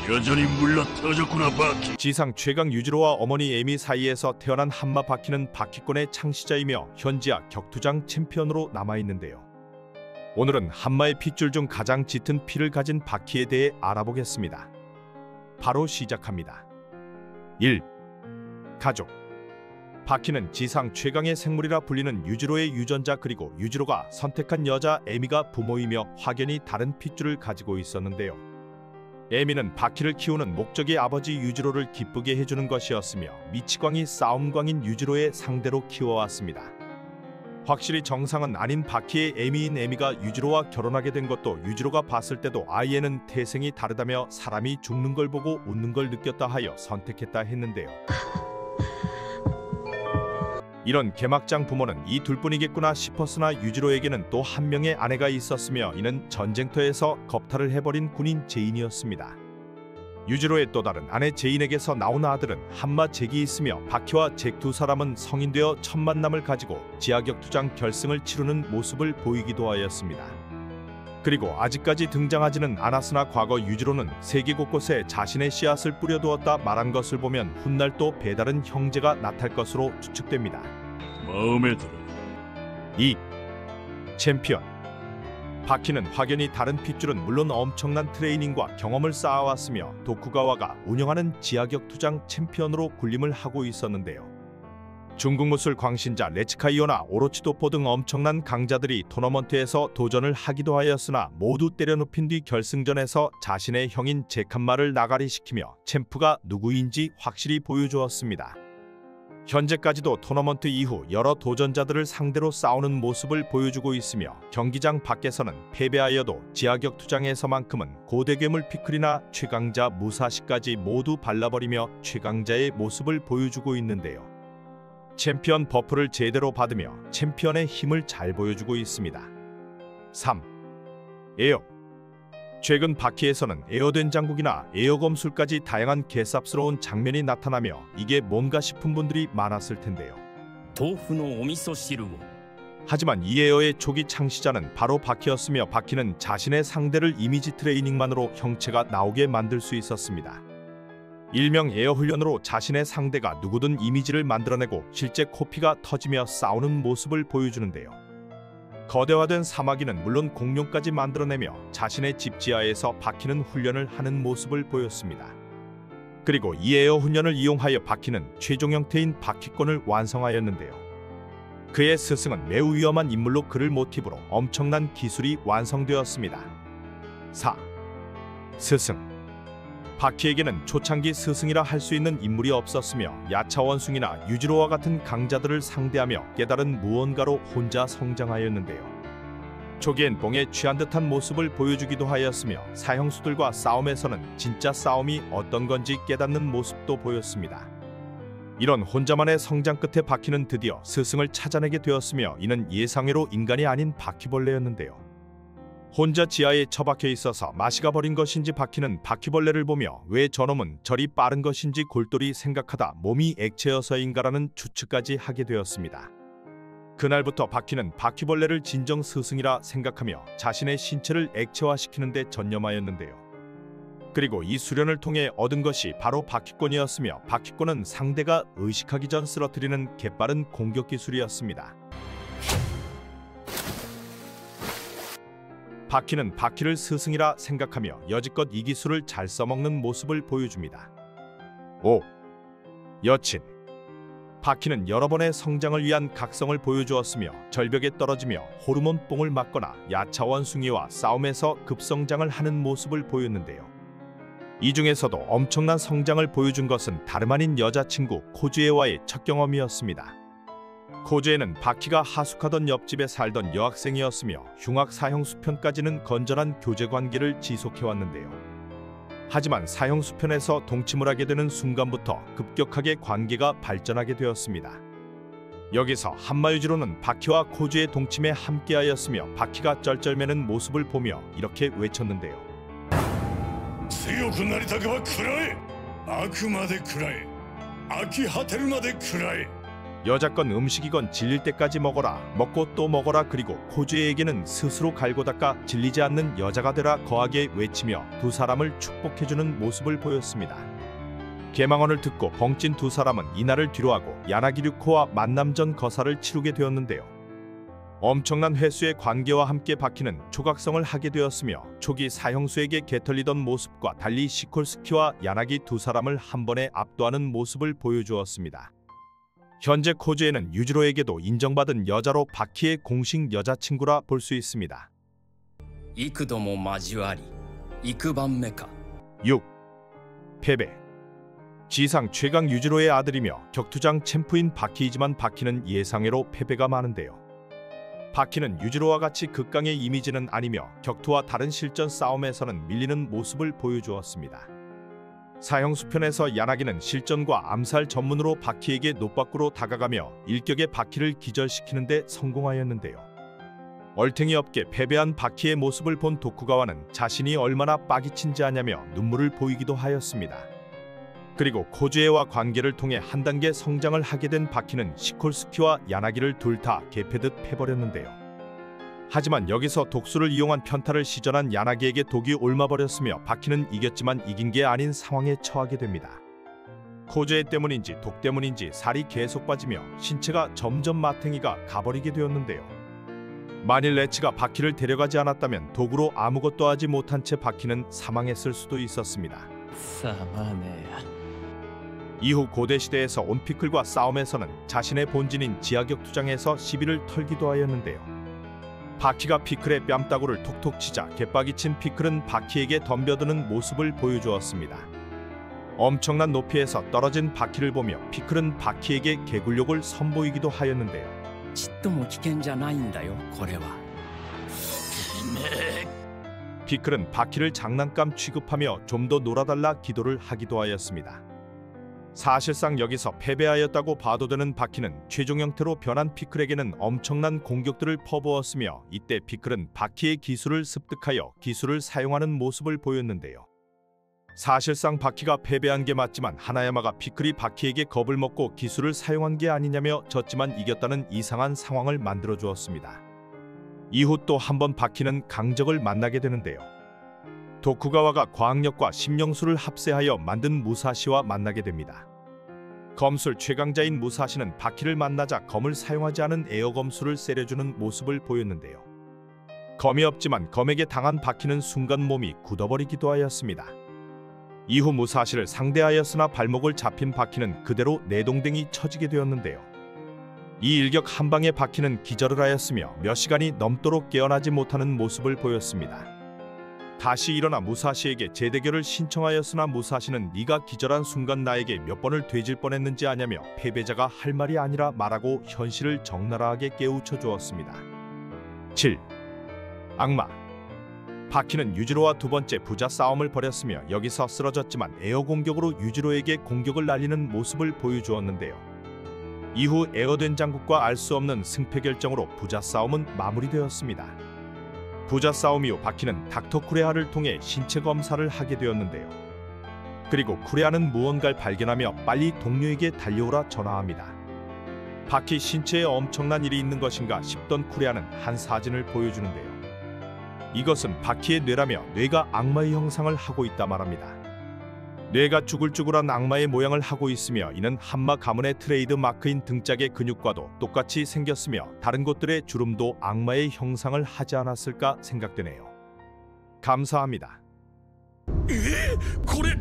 여전히 물러터졌구나 바퀴. 지상 최강 유지로와 어머니 에미 사이에서 태어난 한마 바퀴는 바퀴권의 창시자이며 현지야 격투장 챔피언으로 남아있는데요. 오늘은 한마의 핏줄 중 가장 짙은 피를 가진 바퀴에 대해 알아보겠습니다. 바로 시작합니다. 1. 가족. 바퀴는 지상 최강의 생물이라 불리는 유지로의 유전자, 그리고 유지로가 선택한 여자 에미가 부모이며 확연히 다른 핏줄을 가지고 있었는데요. 에미는 바퀴를 키우는 목적이 아버지 유지로를 기쁘게 해주는 것이었으며 미치광이 싸움광인 유지로의 상대로 키워왔습니다. 확실히 정상은 아닌 바퀴의 에미인 에미가 유지로와 결혼하게 된 것도 유지로가 봤을 때도 아이에는 태생이 다르다며 사람이 죽는 걸 보고 웃는 걸 느꼈다 하여 선택했다 했는데요. 이런 개막장 부모는 이 둘뿐이겠구나 싶었으나 유지로에게는 또 한 명의 아내가 있었으며 이는 전쟁터에서 겁탈을 해버린 군인 제인이었습니다. 유지로의 또 다른 아내 제인에게서 나온 아들은 한마 잭이 있으며 바퀴와 잭 두 사람은 성인되어 첫 만남을 가지고 지하격투장 결승을 치르는 모습을 보이기도 하였습니다. 그리고 아직까지 등장하지는 않았으나 과거 유지로는 세계 곳곳에 자신의 씨앗을 뿌려두었다 말한 것을 보면 훗날 또 배다른 형제가 나탈 것으로 추측됩니다. 마음에 들어. 2. 챔피언. 바퀴는 확연히 다른 핏줄은 물론 엄청난 트레이닝과 경험을 쌓아왔으며 도쿠가와가 운영하는 지하격투장 챔피언으로 군림을 하고 있었는데요. 중국 무술 광신자 레츠카이오나 오로치도포 등 엄청난 강자들이 토너먼트에서 도전을 하기도 하였으나 모두 때려눕힌 뒤 결승전에서 자신의 형인 제칸마를 나가리시키며 챔프가 누구인지 확실히 보여주었습니다. 현재까지도 토너먼트 이후 여러 도전자들을 상대로 싸우는 모습을 보여주고 있으며 경기장 밖에서는 패배하여도 지하격투장에서만큼은 고대괴물 피클이나 최강자 무사시까지 모두 발라버리며 최강자의 모습을 보여주고 있는데요. 챔피언 버프를 제대로 받으며 챔피언의 힘을 잘 보여주고 있습니다. 3. 에어. 최근 바퀴에서는 에어된 장국이나 에어 검술까지 다양한 개쌉스러운 장면이 나타나며 이게 뭔가 싶은 분들이 많았을 텐데요. 하지만 이 에어의 초기 창시자는 바로 바퀴였으며 바퀴는 자신의 상대를 이미지 트레이닝만으로 형체가 나오게 만들 수 있었습니다. 일명 에어 훈련으로 자신의 상대가 누구든 이미지를 만들어내고 실제 코피가 터지며 싸우는 모습을 보여주는데요. 거대화된 사마귀는 물론 공룡까지 만들어내며 자신의 집 지하에서 바퀴는 훈련을 하는 모습을 보였습니다. 그리고 이 에어 훈련을 이용하여 바퀴는 최종 형태인 바퀴권을 완성하였는데요. 그의 스승은 매우 위험한 인물로 그를 모티브로 엄청난 기술이 완성되었습니다. 4. 스승. 바퀴에게는 초창기 스승이라 할 수 있는 인물이 없었으며 야차원숭이나 유지로와 같은 강자들을 상대하며 깨달은 무언가로 혼자 성장하였는데요. 초기엔 뽕에 취한 듯한 모습을 보여주기도 하였으며 사형수들과 싸움에서는 진짜 싸움이 어떤 건지 깨닫는 모습도 보였습니다. 이런 혼자만의 성장 끝에 바퀴는 드디어 스승을 찾아내게 되었으며 이는 예상외로 인간이 아닌 바퀴벌레였는데요. 혼자 지하에 처박혀 있어서 마시가 버린 것인지 바퀴는 바퀴벌레를 보며 왜 저놈은 저리 빠른 것인지 골똘히 생각하다 몸이 액체여서인가라는 추측까지 하게 되었습니다. 그날부터 바퀴는 바퀴벌레를 진정 스승이라 생각하며 자신의 신체를 액체화시키는 데 전념하였는데요. 그리고 이 수련을 통해 얻은 것이 바로 바퀴권이었으며 바퀴권은 상대가 의식하기 전 쓰러뜨리는 개빠른 공격 기술이었습니다. 바퀴는 바퀴를 스승이라 생각하며 여지껏 이 기술을 잘 써먹는 모습을 보여줍니다. 5. 여친. 바퀴는 여러 번의 성장을 위한 각성을 보여주었으며 절벽에 떨어지며 호르몬 뽕을 맞거나 야차원숭이와 싸움에서 급성장을 하는 모습을 보였는데요. 이 중에서도 엄청난 성장을 보여준 것은 다름 아닌 여자친구 코즈에와의 첫 경험이었습니다. 코즈에는 바퀴가 하숙하던 옆집에 살던 여학생이었으며 흉악 사형수편까지는 건전한 교제관계를 지속해왔는데요. 하지만 사형수편에서 동침을 하게 되는 순간부터 급격하게 관계가 발전하게 되었습니다. 여기서 한마유지로는 바퀴와 코즈의 동침에 함께하였으며 바퀴가 쩔쩔매는 모습을 보며 이렇게 외쳤는데요. 強くなりたくは食らえ。あくまで食らえ。飽き果てるまで食らえ。 여자건 음식이건 질릴 때까지 먹어라. 먹고 또 먹어라. 그리고 코주에게는 스스로 갈고 닦아 질리지 않는 여자가 되라 거하게 외치며 두 사람을 축복해주는 모습을 보였습니다. 계망언을 듣고 벙찐 두 사람은 이날을 뒤로하고 야나기류코와 만남 전 거사를 치르게 되었는데요. 엄청난 횟수의 관계와 함께 바퀴는 초각성을 하게 되었으며 초기 사형수에게 개털리던 모습과 달리 시콜스키와 야나기 두 사람을 한 번에 압도하는 모습을 보여주었습니다. 현재 코즈에는 유지로에게도 인정받은 여자로 바퀴의 공식 여자친구라 볼 수 있습니다. 幾度も交わり幾番目か 6. 패배. 지상 최강 유지로의 아들이며 격투장 챔프인 바퀴이지만 바퀴는 예상외로 패배가 많은데요. 바퀴는 유지로와 같이 극강의 이미지는 아니며 격투와 다른 실전 싸움에서는 밀리는 모습을 보여주었습니다. 사형수편에서 야나기는 실전과 암살 전문으로 바퀴에게 노밖으로 다가가며 일격에 바퀴를 기절시키는 데 성공하였는데요. 얼탱이 없게 패배한 바퀴의 모습을 본 도쿠가와는 자신이 얼마나 빠기친지 아냐며 눈물을 보이기도 하였습니다. 그리고 코즈에와 관계를 통해 한 단계 성장을 하게 된 바퀴는 시콜스키와 야나기를 둘 다 개패듯 패버렸는데요. 하지만 여기서 독수를 이용한 편타를 시전한 야나기에게 독이 옮아버렸으며 바퀴는 이겼지만 이긴 게 아닌 상황에 처하게 됩니다. 코즈에 때문인지 독 때문인지 살이 계속 빠지며 신체가 점점 마탱이가 가버리게 되었는데요. 만일 레치가 바퀴를 데려가지 않았다면 도구로 아무것도 하지 못한 채 바퀴는 사망했을 수도 있었습니다. 이후 고대시대에서 온 피클과 싸움에서는 자신의 본진인 지하격투장에서 시비를 털기도 하였는데요. 바퀴가 피클의 뺨따구를 톡톡 치자 개빡이 친 피클은 바퀴에게 덤벼드는 모습을 보여주었습니다. 엄청난 높이에서 떨어진 바퀴를 보며 피클은 바퀴에게 개굴욕을 선보이기도 하였는데요. ちっとも危険じゃないんだよこれは 피클은 바퀴를 장난감 취급하며 좀 더 놀아달라 기도를 하기도 하였습니다. 사실상 여기서 패배하였다고 봐도 되는 바퀴는 최종 형태로 변한 피클에게는 엄청난 공격들을 퍼부었으며 이때 피클은 바퀴의 기술을 습득하여 기술을 사용하는 모습을 보였는데요. 사실상 바퀴가 패배한 게 맞지만 하나야마가 피클이 바퀴에게 겁을 먹고 기술을 사용한 게 아니냐며 졌지만 이겼다는 이상한 상황을 만들어 주었습니다. 이후 또 한 번 바퀴는 강적을 만나게 되는데요. 도쿠가와가 과학력과 심령술을 합세하여 만든 무사시와 만나게 됩니다. 검술 최강자인 무사시는 바퀴를 만나자 검을 사용하지 않은 에어검술을 세려주는 모습을 보였는데요. 검이 없지만 검에게 당한 바퀴는 순간 몸이 굳어버리기도 하였습니다. 이후 무사시를 상대하였으나 발목을 잡힌 바퀴는 그대로 내동댕이 쳐지게 되었는데요. 이 일격 한 방에 바퀴는 기절을 하였으며 몇 시간이 넘도록 깨어나지 못하는 모습을 보였습니다. 다시 일어나 무사시에게 재대결을 신청하였으나 무사시는 네가 기절한 순간 나에게 몇 번을 되질 뻔했는지 아냐며 패배자가 할 말이 아니라 말하고 현실을 적나라하게 깨우쳐 주었습니다. 7. 악마. 바퀴는 유지로와 두 번째 부자 싸움을 벌였으며 여기서 쓰러졌지만 에어 공격으로 유지로에게 공격을 날리는 모습을 보여주었는데요. 이후 에어된 장국과 알 수 없는 승패 결정으로 부자 싸움은 마무리되었습니다. 부자 싸움 이후 바퀴는 닥터 쿠레하를 통해 신체 검사를 하게 되었는데요. 그리고 쿠레하는 무언가를 발견하며 빨리 동료에게 달려오라 전화합니다. 바퀴 신체에 엄청난 일이 있는 것인가 싶던 쿠레하는 한 사진을 보여주는데요. 이것은 바퀴의 뇌라며 뇌가 악마의 형상을 하고 있다 말합니다. 뇌가 쭈글쭈글한 악마의 모양을 하고 있으며 이는 한마 가문의 트레이드 마크인 등짝의 근육과도 똑같이 생겼으며 다른 곳들의 주름도 악마의 형상을 하지 않았을까 생각되네요. 감사합니다. これ